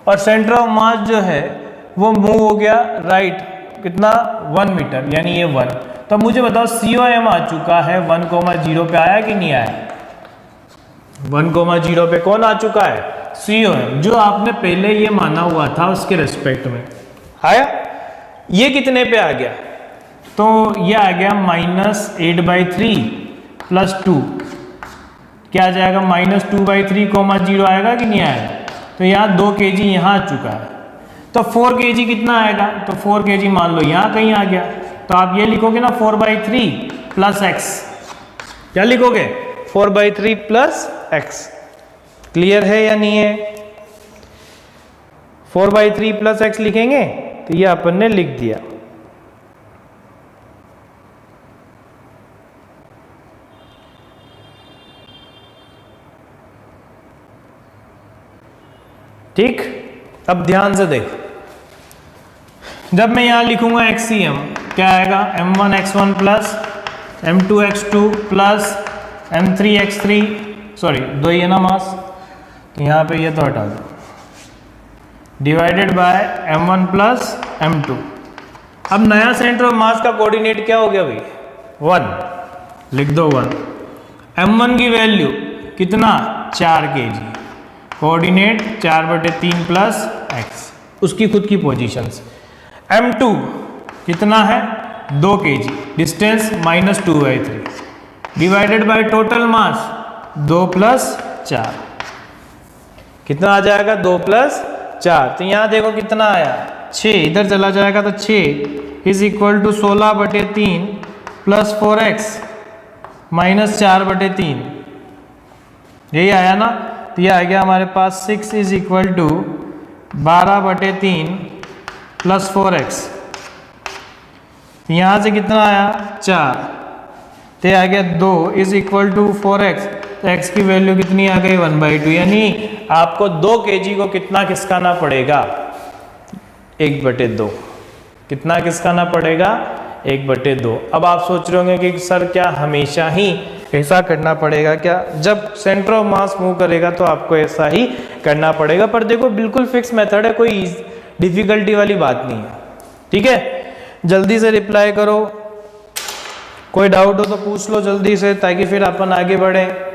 A: और सेंटर ऑफ मास जो है वो मूव हो गया राइट, कितना 1 मीटर यानी ये 1। तो मुझे बताओ COM आ चुका है 1,0 पे, आया कि नहीं आया, 1,0 पे कौन आ चुका है COM, जो आपने पहले ये माना हुआ था उसके रेस्पेक्ट में आया। ये कितने पे आ गया, तो ये आ गया -8/3 + 2, क्या आ जाएगा, -2/3 0 आएगा कि नहीं आएगा। तो यहाँ 2 kg यहाँ आ चुका है, तो 4 kg कितना आएगा, तो 4 kg मान लो यहाँ कहीं आ गया, तो आप ये लिखोगे ना 4/3 प्लस एक्स। क्या लिखोगे, 4/3 प्लस एक्स। क्लियर है या नहीं है। 4/3 प्लस एक्स लिखेंगे तो ये अपन ने लिख दिया। ठीक, अब ध्यान से देखो, जब मैं यहां लिखूंगा एक्सीएम क्या आएगा, m1x1 plus m2x2 plus m3x3, sorry 2 ही है ना मास, तो यहाँ पे ये तो हटा दो, divided by m1 plus m2। अब नया सेंटर ऑफ मास का कोऑर्डिनेट क्या हो गया भाई, 1, लिख दो 1। m1 की वैल्यू कितना, 4 kg, कोऑर्डिनेट 4/3 प्लस एक्स, उसकी खुद की पोजीशंस। m2 कितना है, 2 kg, distance -2/3, divided by total mass 2 + 4, कितना आ जाएगा, 2 + 4। तो यहाँ देखो कितना आया, 6, इधर चला जाएगा तो 6 = 16/3 प्लस 4x -4/3, यही आया ना। तो ये आ गया हमारे पास 6 = 12/3 प्लस 4x। तो यहाँ से कितना आया, 4, तो आ गया 2 = 4x, तो x की वैल्यू कितनी आ गई, 1/2। यानी आपको 2 kg को कितना खिसकाना पड़ेगा, 1/2। कितना खिसकाना पड़ेगा, 1/2। अब आप सोच रहे होंगे कि सर क्या हमेशा ही ऐसा करना पड़ेगा क्या, जब सेंटर ऑफ मास मूव करेगा तो आपको ऐसा ही करना पड़ेगा। पर देखो बिल्कुल फिक्स मेथड है, कोई डिफिकल्टी वाली बात नहीं है। ठीक है, जल्दी से रिप्लाई करो, कोई डाउट हो तो पूछ लो जल्दी से, ताकि फिर अपन आगे बढ़े।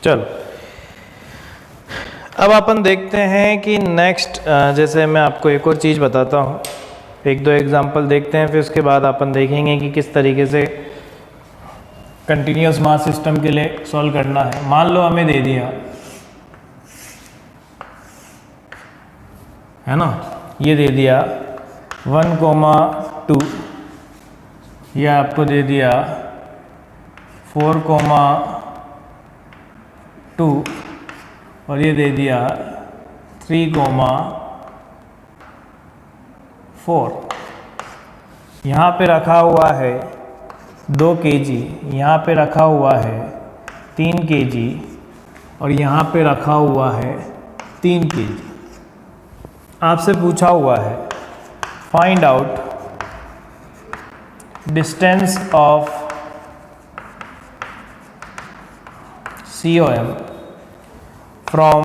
A: चलो अब अपन देखते हैं कि नेक्स्ट, जैसे मैं आपको एक और चीज़ बताता हूँ, 1-2 एग्जांपल देखते हैं, फिर उसके बाद अपन देखेंगे कि किस तरीके से कंटिन्यूस मास सिस्टम के लिए सॉल्व करना है। मान लो हमें दे दिया है ना, ये दे दिया 1,2, ये आपको दे दिया 4,2 और ये दे दिया 3,4। यहाँ पे रखा हुआ है 2 kg, यहाँ पे रखा हुआ है 3 kg और यहाँ पे रखा हुआ है 3 kg। आपसे पूछा हुआ है find out distance of COM from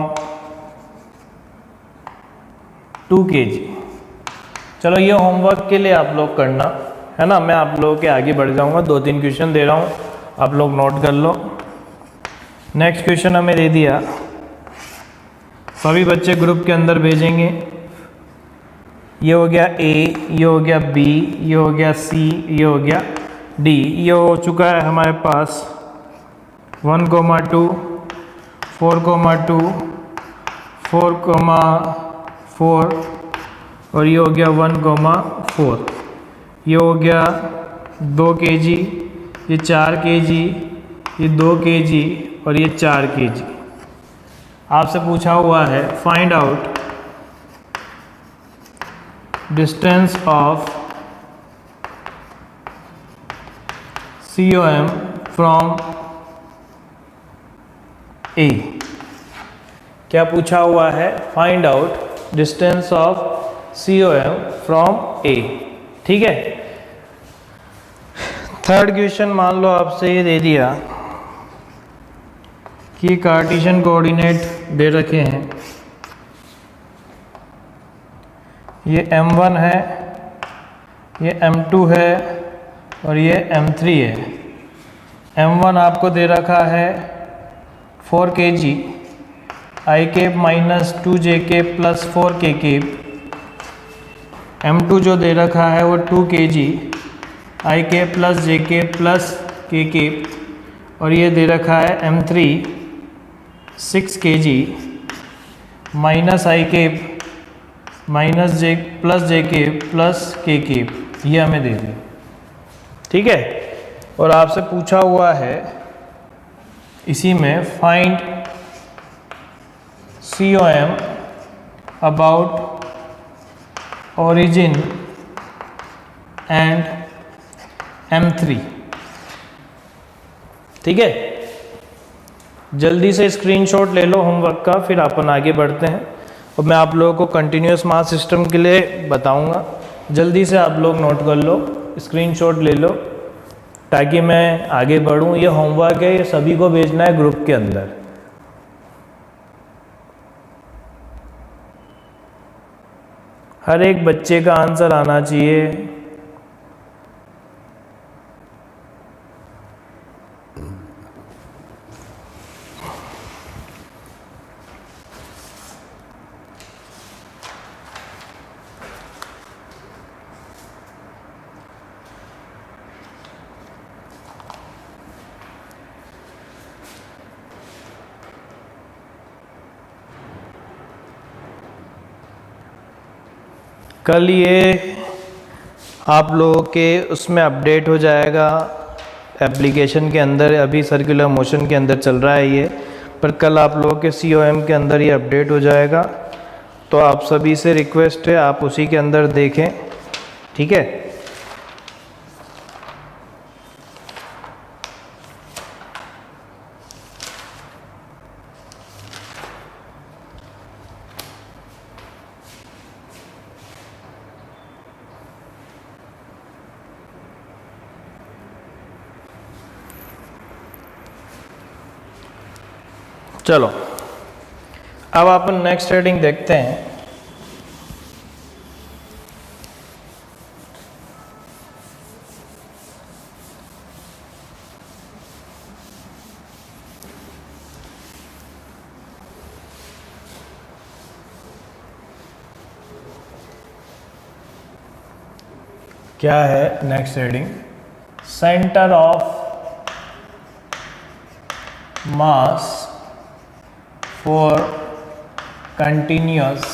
A: 2 kg। चलो ये होमवर्क के लिए आप लोग करना है ना, मैं आप लोगों के आगे बढ़ जाऊंगा, 2-3 क्वेश्चन दे रहा हूँ, आप लोग नोट कर लो। नेक्स्ट क्वेश्चन हमें दे दिया, सभी बच्चे ग्रुप के अंदर भेजेंगे। ये हो गया A, ये हो गया B, ये हो गया C, ये हो गया D। ये हो चुका है हमारे पास 1,2, 4,2, 4,4 और ये हो गया 1,4। ये हो गया 2 kg, ये 4 kg, ये 2 kg और ये 4 kg। आपसे पूछा हुआ है find out distance of COM from A। क्या पूछा हुआ है, find out distance of COM from A। ठीक है। थर्ड क्वेश्चन मान लो आपसे ये दे दिया कि कार्टेशियन कोऑर्डिनेट दे रखे हैं, ये M1 है, ये M2 है और ये M3 है। M1 आपको दे रखा है 4 kg I cap minus 2j cap plus 4 k cap. M2 जो दे रखा है वो 2 kg I cap plus j cap plus k cap और ये दे रखा है M3 6 kg minus I cap minus j plus j cap plus k cap, ये हमें दे दिया। ठीक है। और आपसे पूछा हुआ है इसी में find COM about origin and M3। ठीक है। जल्दी से स्क्रीनशॉट ले लो होमवर्क का, फिर अपन आगे बढ़ते हैं और मैं आप लोगों को कंटिन्यूस मास सिस्टम के लिए बताऊंगा। जल्दी से आप लोग नोट कर लो, स्क्रीनशॉट ले लो ताकि मैं आगे बढ़ूं। ये होमवर्क है, ये सभी को भेजना है ग्रुप के अंदर। हर एक बच्चे का आंसर आना चाहिए। कल ये आप लोगों के उसमें अपडेट हो जाएगा एप्लीकेशन के अंदर, अभी सर्कुलर मोशन के अंदर चल रहा है ये, पर कल आप लोगों के COM के अंदर ये अपडेट हो जाएगा। तो आप सभी से रिक्वेस्ट है आप उसी के अंदर देखें। ठीक है। चलो अब अपन नेक्स्ट हेडिंग देखते हैं। क्या है next heading? Centre of mass for continuous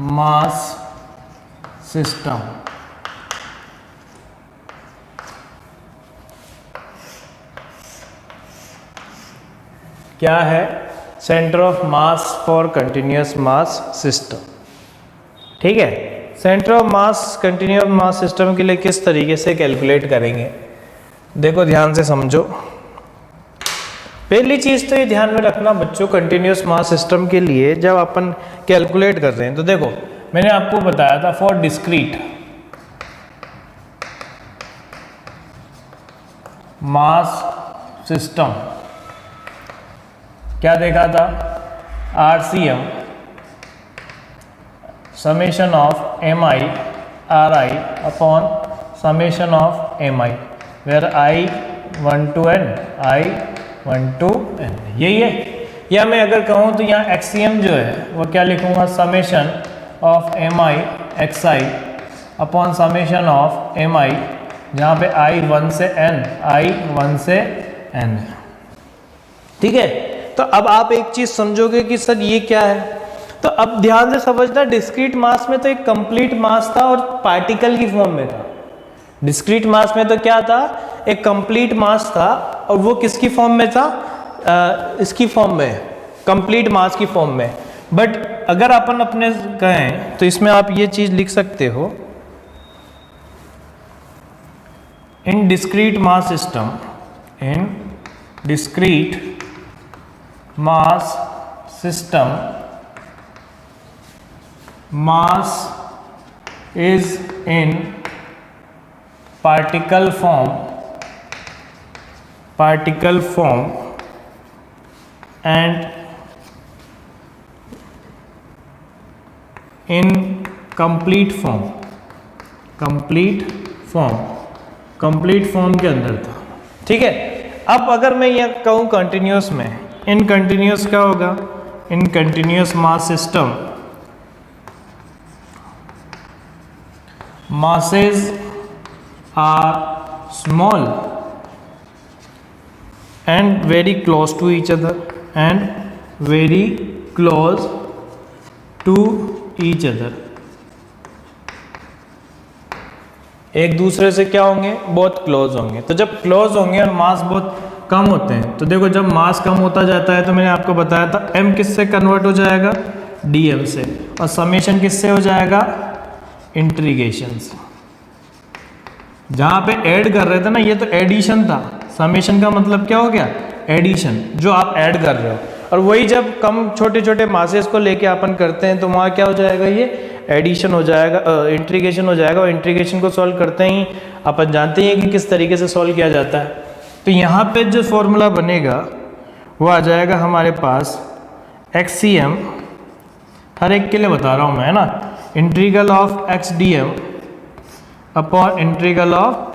A: mass system। क्या है? Centre of mass for continuous mass system. ठीक है। Centre of mass continuous mass system के लिए किस तरीके से कैलकुलेट करेंगे, देखो ध्यान से समझो। पहली चीज तो ये ध्यान में रखना बच्चों, कंटिन्यूस मास सिस्टम के लिए जब अपन कैलकुलेट कर रहे हैं तो देखो मैंने आपको बताया था फॉर डिस्क्रीट मास सिस्टम क्या देखा था? RCM summation of MI RI upon summation of MI, where I1 to N I1 to N, यही है। या मैं अगर कहूँ तो यहाँ XCM जो है वो क्या लिखूँगा? Summation of MI XI upon summation of MI, जहाँ पे I1 से N है। ठीक है। तो अब आप एक चीज समझोगे कि सर ये क्या है, तो अब ध्यान से समझना। डिस्क्रीट मास में तो एक कंप्लीट मास था और पार्टिकल की फॉर्म में था। डिस्क्रीट मास में तो क्या था? एक कंप्लीट मास था और वो किसकी फॉर्म में था? इसकी फॉर्म में, कंप्लीट मास की फॉर्म में। बट अगर अपन अपने कहें तो इसमें आप ये चीज लिख सकते हो, इन discrete mass system, in discrete mass system mass is in particle form and in complete form के अंदर था। ठीक है, अब अगर मैं यह कहूँ कंटिन्यूस में, इन कंटिन्यूस क्या होगा, in continuous mass system masses are small and very close to each other एक दूसरे से क्या होंगे, बहुत क्लोज होंगे। तो जब क्लोज होंगे और मास बहुत कम होते हैं, तो देखो जब मास कम होता जाता है तो मैंने आपको बताया था m किससे कन्वर्ट हो जाएगा, dm से, और समेशन किससे हो जाएगा, इंटीग्रेशन से। जहां पे ऐड कर रहे थे ना, ये तो एडिशन था, समेशन का मतलब क्या हो गया, एडिशन, जो आप ऐड कर रहे हो। और वही जब कम छोटे छोटे मासेस को लेके अपन करते हैं तो वहाँ क्या हो जाएगा, ये एडिशन हो जाएगा, इंटीग्रेशन हो जाएगा। और इंटीग्रेशन को सॉल्व करते ही अपन जानते हैं कि किस तरीके से सॉल्व किया जाता है। तो यहाँ पे जो फॉर्मूला बनेगा वो आ जाएगा हमारे पास XCM, हर एक के लिए बता रहा हूँ मैं, है ना, integral of XDM upon integral of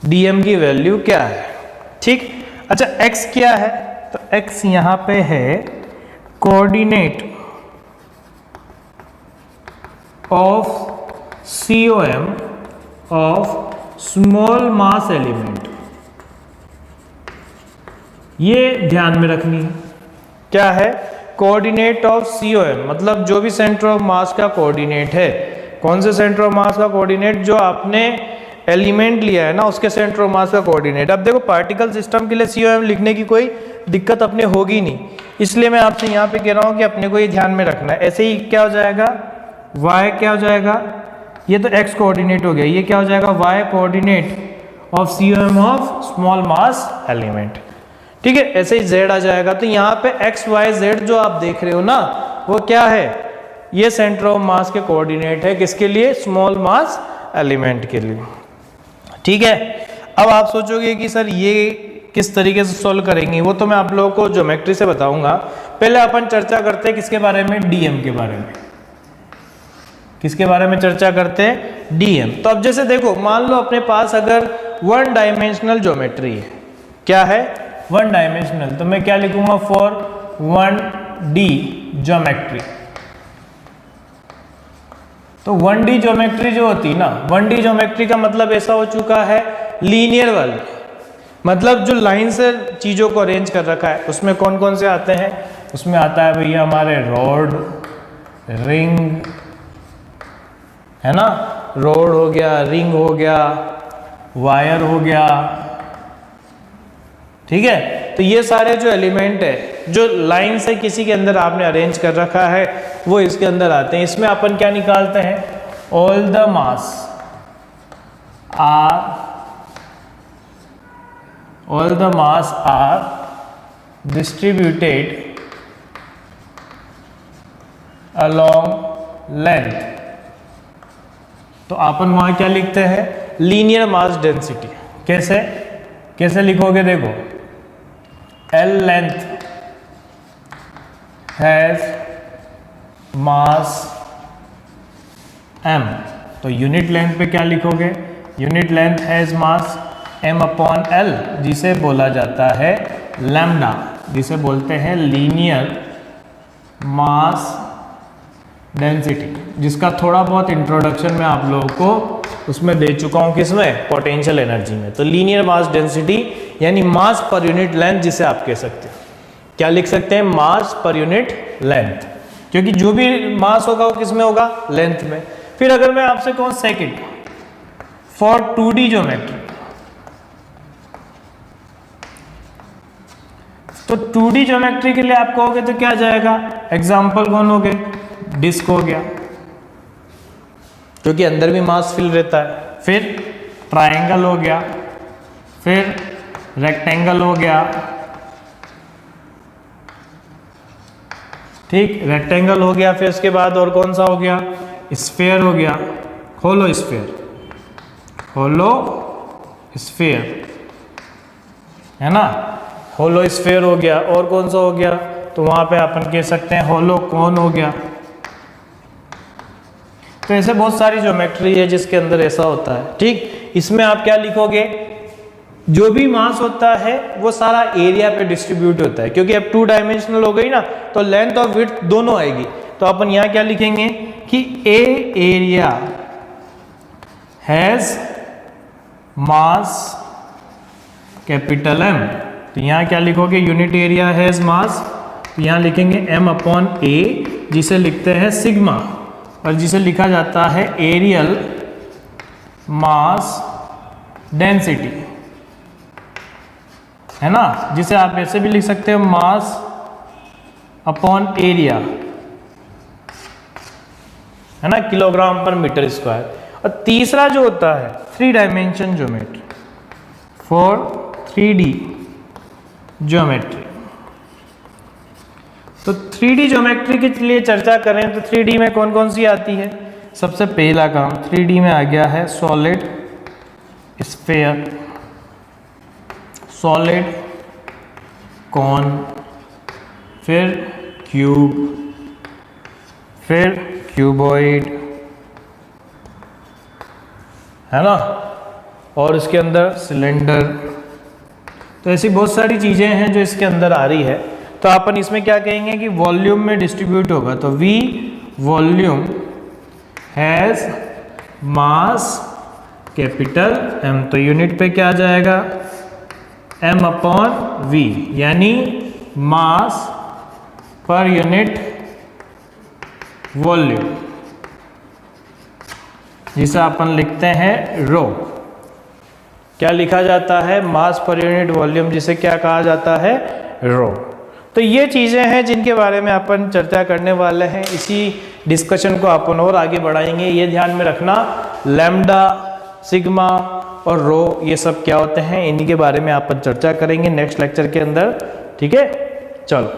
A: DM की वैल्यू क्या है। ठीक, अच्छा x क्या है, तो x यहाँ पे है coordinate of COM of small mass element. ये ध्यान में रखनी है, क्या है, कोऑर्डिनेट ऑफ COM, मतलब जो भी सेंटर ऑफ मास का कोऑर्डिनेट है। कौन से सेंटर ऑफ मास का कोऑर्डिनेट, जो आपने एलिमेंट लिया है ना उसके सेंटर ऑफ मास का कोऑर्डिनेट। अब देखो पार्टिकल सिस्टम के लिए COM लिखने की कोई दिक्कत अपने होगी नहीं, इसलिए मैं आपसे यहाँ पे कह रहा हूँ कि अपने को ये ध्यान में रखना है। ऐसे ही क्या हो जाएगा, y क्या हो जाएगा, ये तो x कोऑर्डिनेट हो गया, ये क्या हो जाएगा, y coordinate of COM of small mass element. ठीक है, ऐसे ही z आ जाएगा। तो यहाँ पे x y z जो आप देख रहे हो ना, वो क्या है, ये सेंटर ऑफ मास के कोऑर्डिनेट है, किसके लिए, स्मॉल मास एलिमेंट के लिए। ठीक है, अब आप सोचोगे कि सर ये किस तरीके से सॉल्व करेंगे, वो तो मैं आप लोगों को ज्योमेट्री से बताऊंगा। पहले अपन चर्चा करते हैं किसके बारे में, DM के बारे में। किसके बारे में चर्चा करते हैं, DM। तो अब जैसे देखो, मान लो अपने पास अगर 1 डायमेंशनल ज्योमेट्री है, क्या है, 1 डायमेंशनल, तो मैं क्या लिखूंगा, फॉर 1D ज्योमेट्री। तो 1D ज्योमेट्री जो होती ना, 1D ज्योमेट्री का मतलब ऐसा हो चुका है लीनियर वाली, मतलब जो लाइन से चीज़ों को अरेंज कर रखा है। उसमें कौन कौन से आते हैं, उसमें आता है भैया हमारे रॉड, रिंग, है ना, रॉड हो गया, रिंग हो गया, वायर हो गया। ठीक है, तो ये सारे जो एलिमेंट है जो लाइन से किसी के अंदर आपने अरेंज कर रखा है वो इसके अंदर आते हैं। इसमें अपन क्या निकालते हैं, all the mass are distributed along length. तो अपन वहां क्या लिखते हैं, लीनियर मास डेंसिटी। कैसे कैसे लिखोगे, देखो, L length has mass m, तो यूनिट लेंथ पे क्या लिखोगे, unit length has mass m upon L, जिसे बोला जाता है लैम्डा, जिसे बोलते हैं लीनियर मास डेंसिटी, जिसका थोड़ा बहुत इंट्रोडक्शन मैं आप लोगों को उसमें दे चुका हूँ, किसमें, पोटेंशियल एनर्जी में। तो लीनियर मास डेंसिटी यानी मास पर यूनिट लेंथ, जिसे आप कह सकते हैं, क्या लिख सकते हैं, मास पर यूनिट लेंथ, क्योंकि जो भी मास होगा वो किस में होगा, लेंथ में। फिर अगर मैं आपसे कहूँ सेकंड, फॉर 2D ज्योमेट्री, तो 2D ज्योमेट्री के लिए आप कहोगे तो क्या जाएगा, एग्जाम्पल कौन हो गए, डिस्क हो गया, क्योंकि अंदर भी मास फिल रहता है। फिर ट्रायंगल हो गया, फिर रेक्टेंगल हो गया, ठीक, रेक्टेंगल हो गया, फिर उसके बाद और कौन सा हो गया, स्फीयर हो गया, होलो स्फीयर, होलो स्फीयर है ना, होलो स्फीयर हो गया, और कौन सा हो गया, तो वहां पे अपन कह सकते हैं होलो कोन हो गया। तो ऐसे बहुत सारी ज्योमेट्री है जिसके अंदर ऐसा होता है। ठीक, इसमें आप क्या लिखोगे, जो भी मास होता है वो सारा एरिया पे डिस्ट्रीब्यूट होता है, क्योंकि अब 2 डायमेंशनल हो गई ना, तो लेंथ और विड्थ दोनों आएगी। तो अपन यहां क्या लिखेंगे कि a area has mass capital M. तो यहां क्या लिखोगे, यूनिट एरिया हैज मास, तो यहां लिखेंगे m अपॉन ए, जिसे लिखते हैं सिग्मा, और जिसे लिखा जाता है एरियल मास डेंसिटी, है ना, जिसे आप ऐसे भी लिख सकते हो मास अपॉन एरिया, है ना, किलोग्राम पर मीटर स्क्वायर। और तीसरा जो होता है 3 dimension geometry, for 3D geometry. तो 3D ज्योमेट्री के लिए चर्चा करें तो 3D में कौन कौन सी आती है। सबसे पहला काम 3D में आ गया है सॉलिड स्फीयर, सॉलिड कॉन, फिर क्यूब, फिर क्यूबॉइड, है ना, और इसके अंदर सिलेंडर। तो ऐसी बहुत सारी चीज़ें हैं जो इसके अंदर आ रही है। तो अपन इसमें क्या कहेंगे कि वॉल्यूम में डिस्ट्रीब्यूट होगा, तो V volume has mass capital M, तो यूनिट पे क्या आ जाएगा, M अपॉन V, यानी मास पर यूनिट वॉल्यूम, जिसे अपन लिखते हैं रो। क्या लिखा जाता है, मास पर यूनिट वॉल्यूम, जिसे क्या कहा जाता है, रो। तो ये चीज़ें हैं जिनके बारे में अपन चर्चा करने वाले हैं। इसी डिस्कशन को अपन और आगे बढ़ाएंगे। ये ध्यान में रखना, लैम्डा, सिग्मा और रो, ये सब क्या होते हैं, इन्हीं के बारे में अपन चर्चा करेंगे नेक्स्ट लेक्चर के अंदर। ठीक है, चलो।